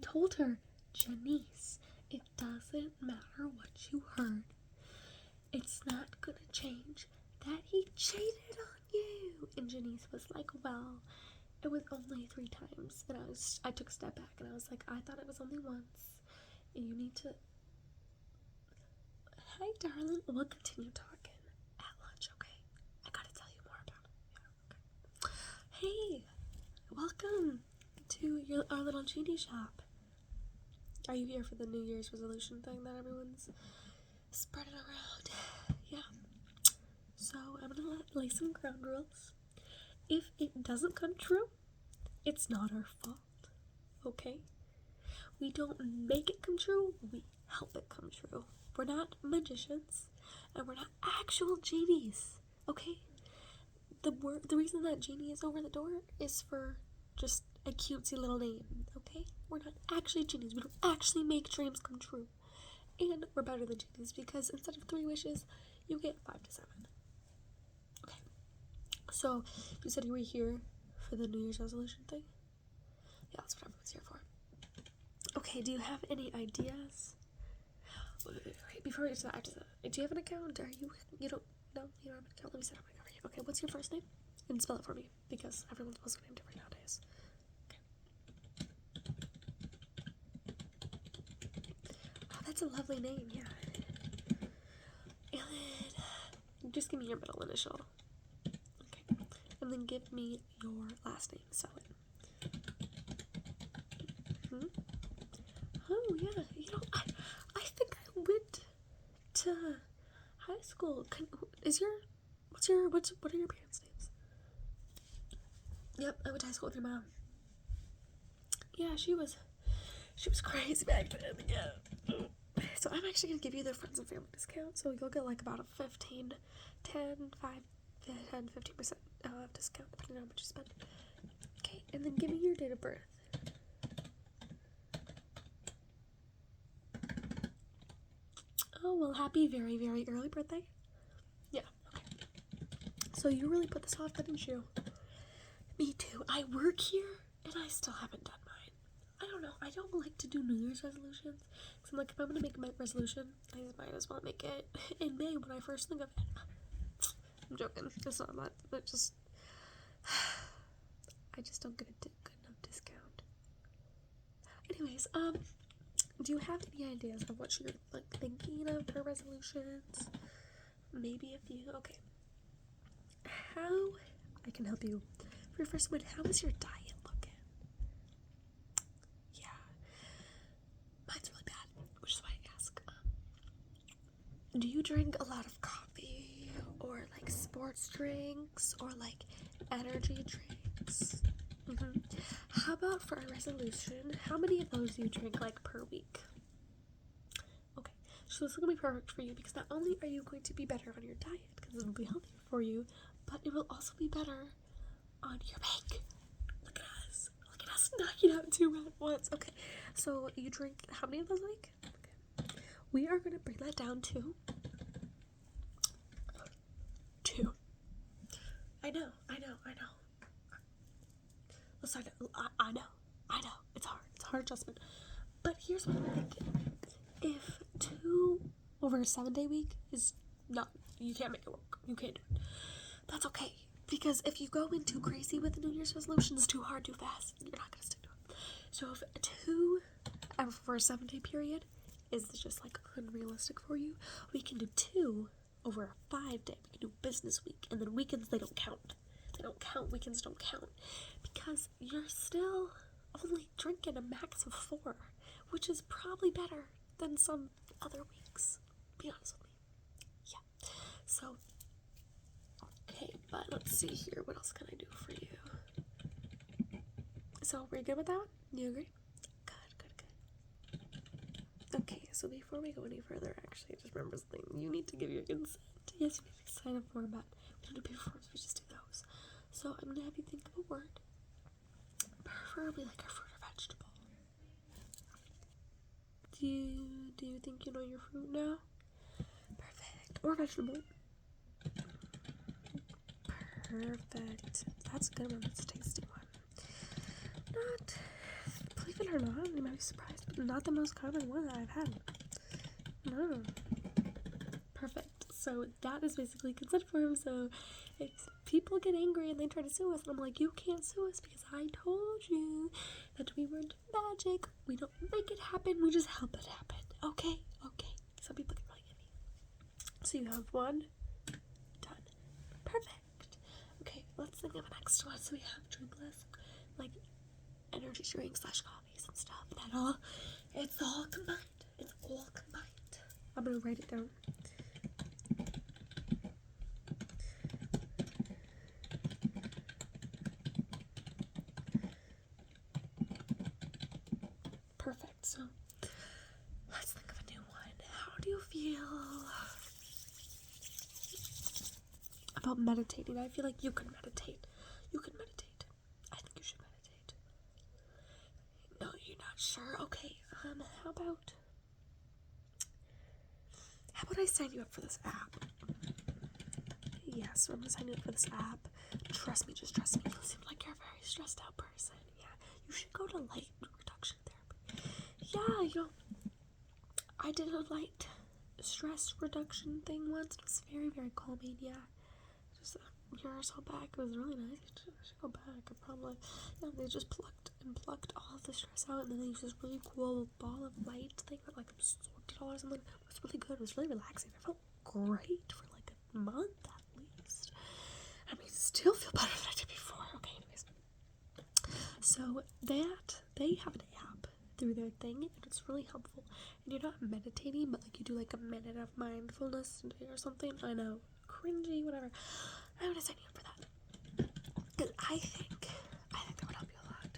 told her, Janice, it doesn't matter what you heard. It's not gonna change that he cheated on you. And Janice was like, well, it was only 3 times. And I took a step back and I was like, I thought it was only once. And you need to... Hi, darling. We'll continue talking at lunch, okay? I gotta tell you more about it. Yeah, okay. Hey, welcome to our little Genie Shop. Are you here for the New Year's resolution thing that everyone's spreading around? Yeah. So I'm gonna lay some ground rules. If it doesn't come true, it's not our fault. Okay? We don't make it come true, we help it come true. We're not magicians, and we're not actual genies. Okay? The reason that genie is over the door is for just a cutesy little name. Okay? We're not actually genies. We don't actually make dreams come true. And we're better than genies because instead of 3 wishes, you get 5 to 7. Okay. So, you said you were here for the New Year's resolution thing? Yeah, that's what everyone's here for. Okay, do you have any ideas? Wait, before we get to that, do you have an account? You don't have an account? Let me set up my account for you. Okay, what's your first name? And spell it for me, because everyone's supposed to name different nowadays. That's a lovely name, yeah. And then, just give me your middle initial. Okay. And then give me your last name, spell it. Oh, yeah. I think I went to high school. What are your parents' names? Yep, I went to high school with your mom. Yeah, she was crazy back then, yeah. So I'm actually going to give you the friends and family discount, so you'll get like about a 15% discount depending on how much you spend. Okay, and then give me your date of birth. Oh, well, happy very, very early birthday. Yeah, okay. So you really put this off, didn't you? Me too. I work here, and I still haven't done mine. I don't know. I don't like to do New Year's resolutions. Because I'm like, if I'm going to make my resolution, I might as well make it in May when I first think of it. I'm joking. It's not that. But just... I just don't get a good enough discount. Anyways, do you have any ideas of what you're, like, thinking of for resolutions? Maybe a few? Okay. How I can help you. For your first one, how is your diet looking? Yeah. Mine's really bad, which is why I ask. Do you drink a lot of coffee? Or, like, sports drinks? Or, like, energy drinks? How about for a resolution, how many of those do you drink, like, per week? Okay, so this is going to be perfect for you because not only are you going to be better on your diet, because it'll be healthier for you, but it will also be better on your bank. Look at us knocking out 2 at once. Okay, so you drink how many of those a week? Okay. We are going to bring that down to 2. I know. Listen, I know. It's hard adjustment. But here's what I'm thinking. If 2 over a 7-day week is not, you can't make it work. You can't do it. That's okay. Because if you go in too crazy with the New Year's resolutions, too hard, too fast, you're not going to stick to it. So if 2 for a 7-day period is just like unrealistic for you, we can do 2 over a 5-day. We can do business week. And then weekends, they don't count. Weekends don't count. Because you're still only drinking a max of 4, which is probably better than some other weeks. Be honest with me. Yeah. So, okay, but let's see here. What else can I do for you? So, are you good with that one? You agree? Good. Okay, so before we go any further, actually, I just remember something. You need to give your consent. Yes, you need to sign up for that. We don't do before, we just do those. So, I'm going to have you think of a word. Preferably like a fruit or vegetable. Do you think you know your fruit now? Perfect. Or vegetable. Perfect. That's a good one. That's a tasty one. Not. Believe it or not. You might be surprised, but not the most common one that I've had. No. Perfect. So that is basically consent form. So if people get angry and they try to sue us, and I'm like, you can't sue us because I told you that we weren't magic. We don't make it happen. We just help it happen. Okay. Some people get really iffy. So you have one. Done. Perfect. Okay, let's think of a next one. So we have drinkless, like energy drinks / coffees and stuff. It's all combined. I'm gonna write it down. Perfect. So let's think of a new one. How do you feel about meditating? I feel like you can meditate. I think you should meditate. No, you're not sure? Okay, how about I sign you up for this app? Yeah, so I'm gonna sign you up for this app. Trust me, just trust me. You seem like you're a very stressed out person. Yeah, you should go to light reduction therapy. Yeah, I did a light stress reduction thing once. It was very, very calming. Yeah, just a year or so back. It was really nice. I should go back. They just plucked all of the stress out, and then they used this really cool ball of light thing that like absorbed it all or something. It was really good. It was really relaxing. I felt great for like a month at least. I mean, still feel better than I did before. Okay, anyways. So they have an app through their thing, and it's really helpful. And you're not meditating, but like you do like a minute of mindfulness or something. I know, cringy, whatever. I'm gonna sign you up for that because I think that would help you a lot.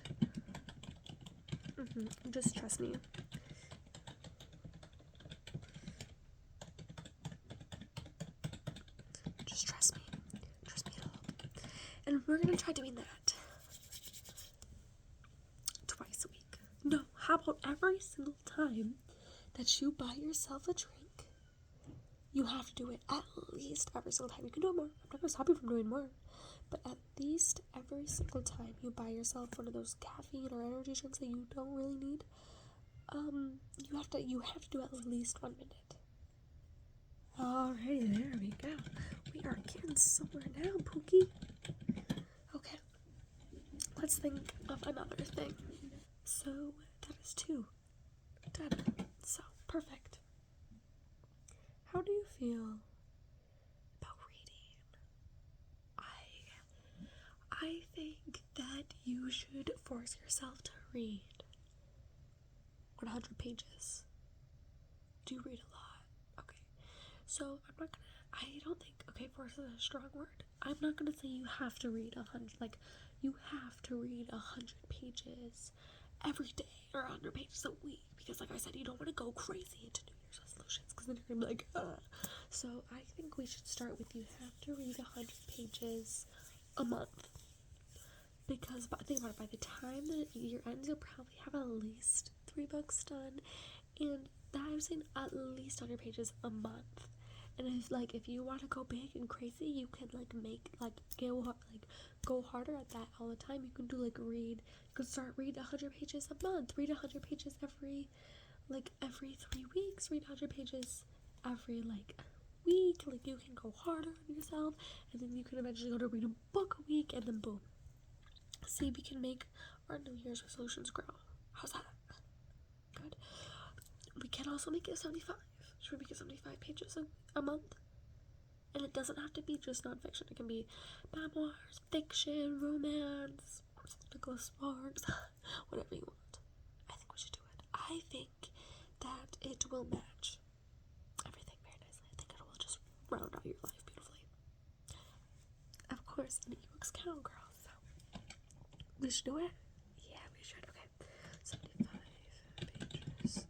Just trust me. Just trust me. It'll help. And we're gonna try doing that twice a week. No, how about every single time that you buy yourself a drink, you have to do it at least every single time. You can do it more. I'm not gonna stop you from doing more. But at least every single time you buy yourself one of those caffeine or energy drinks that you don't really need, you have to do at least 1 minute. Alright, there we go. We are getting somewhere now, Pookie. Okay, let's think of another thing. So that is 2. Done. So perfect. How do you feel about reading? I think that you should force yourself to read 100 pages. Do you read a lot? Okay. So I don't think, force is a strong word. I'm not gonna say you have to read 100, like, you have to read 100 pages every day or 100 pages a week, because like I said, you don't want to go crazy into New Year's resolutions, because then you're gonna be like, So I think we should start with you have to read 100 pages a month. Because think about it, by the time the year ends, you'll probably have at least 3 books done, and I'm saying at least 100 pages a month. And if you want to go big and crazy, you can go harder at that all the time. You can do you can start read 100 pages a month, read 100 pages every 3 weeks, read 100 pages every week. You can go harder on yourself, and then you can eventually go to read a book a week, and then boom. See, we can make our New Year's resolutions grow. How's that? Good. We can also make it 75. Should we make it 75 pages a month? And it doesn't have to be just nonfiction. It can be memoirs, fiction, romance, Nicholas Sparks, whatever you want. I think we should do it. I think that it will match everything very nicely. I think it will just round out your life beautifully. Of course, and ebooks count, girl. So we should do it. Yeah, we should. Okay, 75 pages.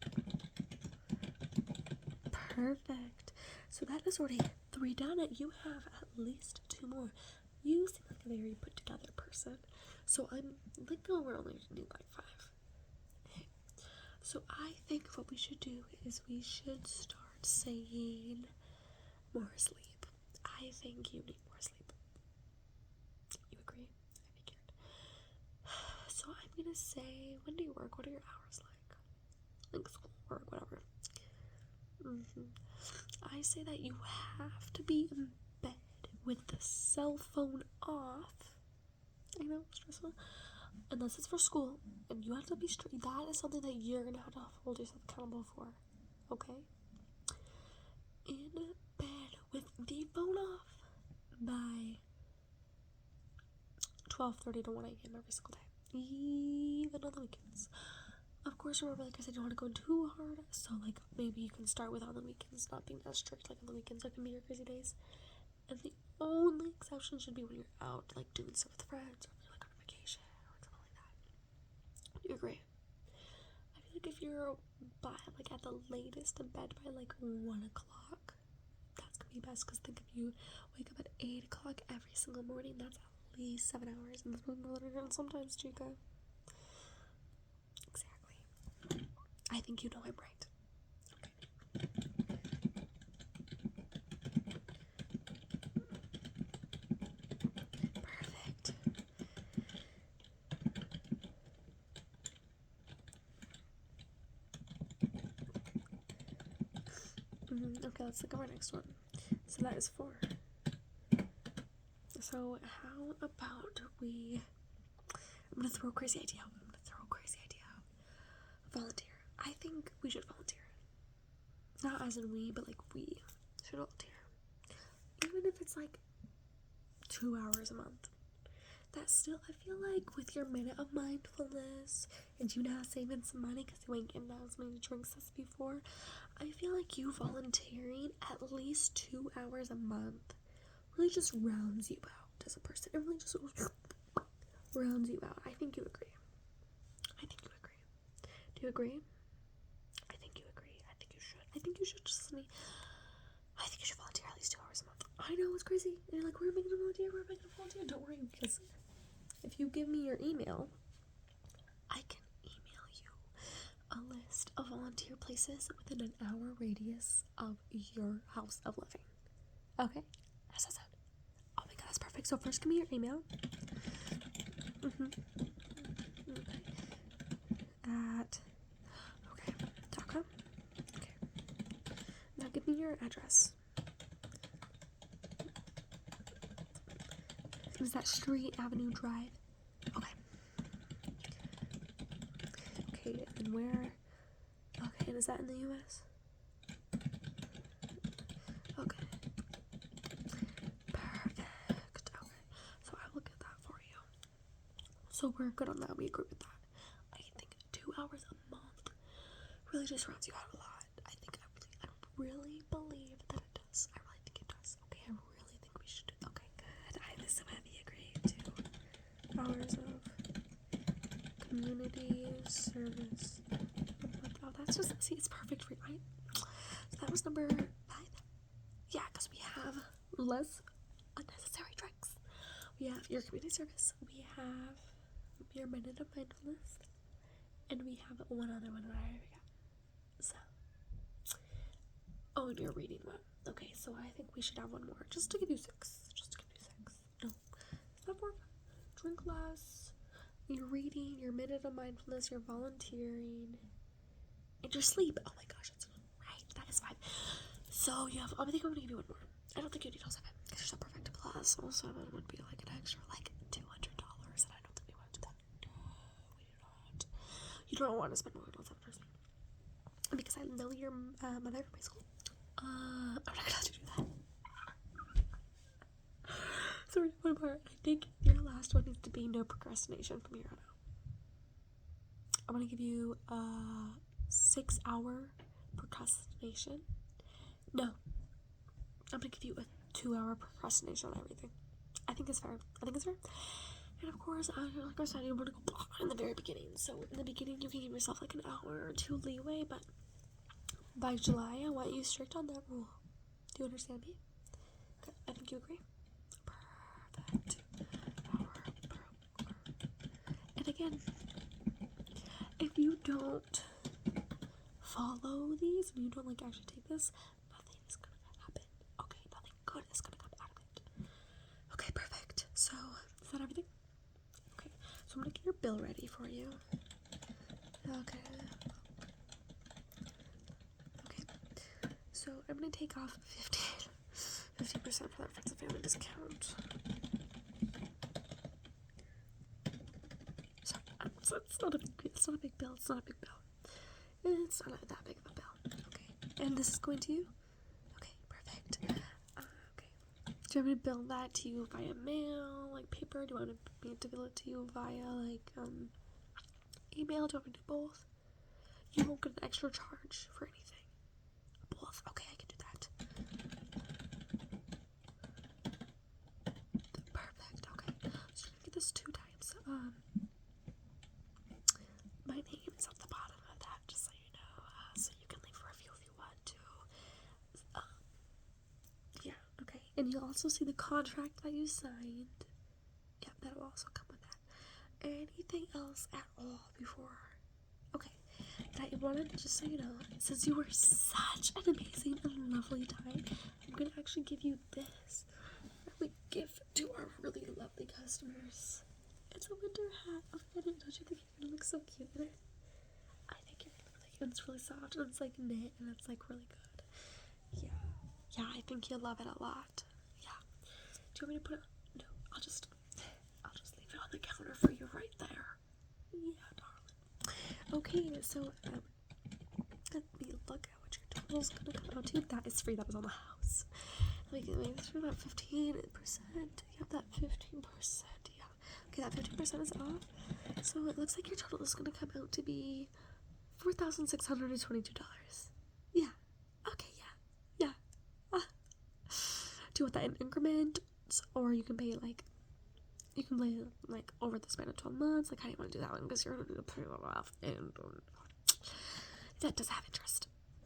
Perfect. So that is already 3 done. You have at least 2 more. You seem like a very put together person. So I'm thinking we're only gonna do 5. Okay. So I think what we should do is we should start saying more sleep. I think you need more sleep. You agree? I figured. So I'm gonna say, when do you work? What are your hours like? Like school, work, whatever. I say that you have to be in bed with the cell phone off. I know, stressful. Unless it's for school, and you have to be straight. That is something that you're gonna have to hold yourself accountable for. Okay? In bed with the phone off by 12:30 to 1 a.m. every single day, even on the weekends. Of course, remember, like I said, you don't want to go too hard, so like maybe you can start with on the weekends, not being as strict. Like on the weekends, that can be your crazy days. And the only exception should be when you're out, like doing stuff with friends, or if you're like on vacation or something like that. Do you agree? I feel like if you're like at the latest in bed by like 1 o'clock, that's gonna be best. Because think if you wake up at 8 o'clock every single morning, that's at least 7 hours, and that's more than sometimes, Chica. Exactly. I think you know I'm right. Perfect. Okay, let's look at our next one. So that is 4. So how about I'm gonna throw a crazy idea out. Volunteer. I think we should volunteer. Not as in we, but like we should volunteer. Even if it's like 2 hours a month. That still, I feel like with your minute of mindfulness and you now saving some money because you ain't getting as many drinks as before, I feel like you volunteering at least 2 hours a month really just rounds you out as a person. It really just rounds you out. I think you agree. Do you agree? I think you agree. I think you should. I think you should just I think you should volunteer at least 2 hours a month. I know, it's crazy. And you're like, where am I gonna volunteer? Don't worry, because if you give me your email, I can email you a list of volunteer places within an hour radius of your house of living. Okay? How's that sound? Oh my god, that's perfect. So first give me your email. Okay. .com. Okay. Now give me your address. Is that Street Avenue Drive? Okay. Okay, and where? Okay, and is that in the U.S.? Okay. Perfect. Okay. So I will get that for you. So we're good on that. We agree with that. I think 2 hours a month really just rounds you out a lot. I really believe that it does. I really think it does. Okay, I really think we should do. Okay, good. I this so happy agreed. 2 hours of community service. Oh, that's just, see, it's perfect for you, right? So that was number 9. Yeah, because we have less unnecessary drinks. We have your community service. We have your minute of mindfulness. And we have one other one that I forgot. So. Oh, and your reading one. Okay, so I think we should have one more. Just to give you 6. No. Is that 4? Drink less. Your reading, your minute of mindfulness, your volunteering, and your sleep. Oh my gosh, that's right. That is 5. So you have, I think I'm gonna give you one more. I don't think you need all 7 because you're so perfect. Plus, all 7 would be like an extra like $200, and I don't think we want to do that. No, we do not. You don't want to spend more than 7 because I know your mother from high school. I'm not gonna let you do that. Sorry, one more. I think your last one needs to be no procrastination from here on out. I'm gonna give you a 6-hour procrastination. No, I'm gonna give you a 2-hour procrastination on everything. I think it's fair. And of course, like I said, you want to go in the very beginning. So in the beginning, you can give yourself like an hour or 2 leeway, but by July, I want you strict on that rule. Do you understand me? Okay, I think you agree. Perfect. And again, if you don't follow these and you don't like actually take this, nothing is gonna happen. Okay, nothing good is gonna come out of it. Okay, perfect. So is that everything? Okay, So I'm gonna get your bill ready for you. Okay. So I'm gonna take off 50% for that friends and family discount. So it's not a big bill. It's not a big bill. It's not a big bill. It's not that big of a bill. Okay. And this is going to you? Okay, perfect. Okay. Do you want me to bill that to you via mail, like paper? Do you want me to bill it to you via like email? Do you want me to do both? You won't get an extra charge for anything. Both. Okay, I can do that. Perfect. Okay. So you're gonna get this 2 times. My name is at the bottom of that, just so you know. So you can leave a review if you want to. Yeah. Okay. And you'll also see the contract that you signed. Yep, that will also come with that. Anything else at all before? Okay. I wanted to just so you know, since you were such an amazing and lovely time, I'm gonna actually give you this that we give to our really lovely customers. It's a winter hat. Oh my god, don't you think you're gonna look so cute in it? I think you're gonna look really cute. It's really soft and it's like knit and it's like really good. Yeah, I think you'll love it a lot. Yeah. Do you want me to put it? No, I'll just leave it on the counter for you right there. Yeah, darling. Okay, so let me look at what your total's gonna come out to. That is free. That was on the house. Like it's for about 15%. Yep, that 15%. Yeah. Okay, that 15% is off. So it looks like your total is gonna come out to be $4,622. Yeah. Okay. Yeah. Do you want that in increments, or you can pay like over the span of 12 months? Like, how do you want to do that one? Because you're gonna do the pay off, and that does have interest.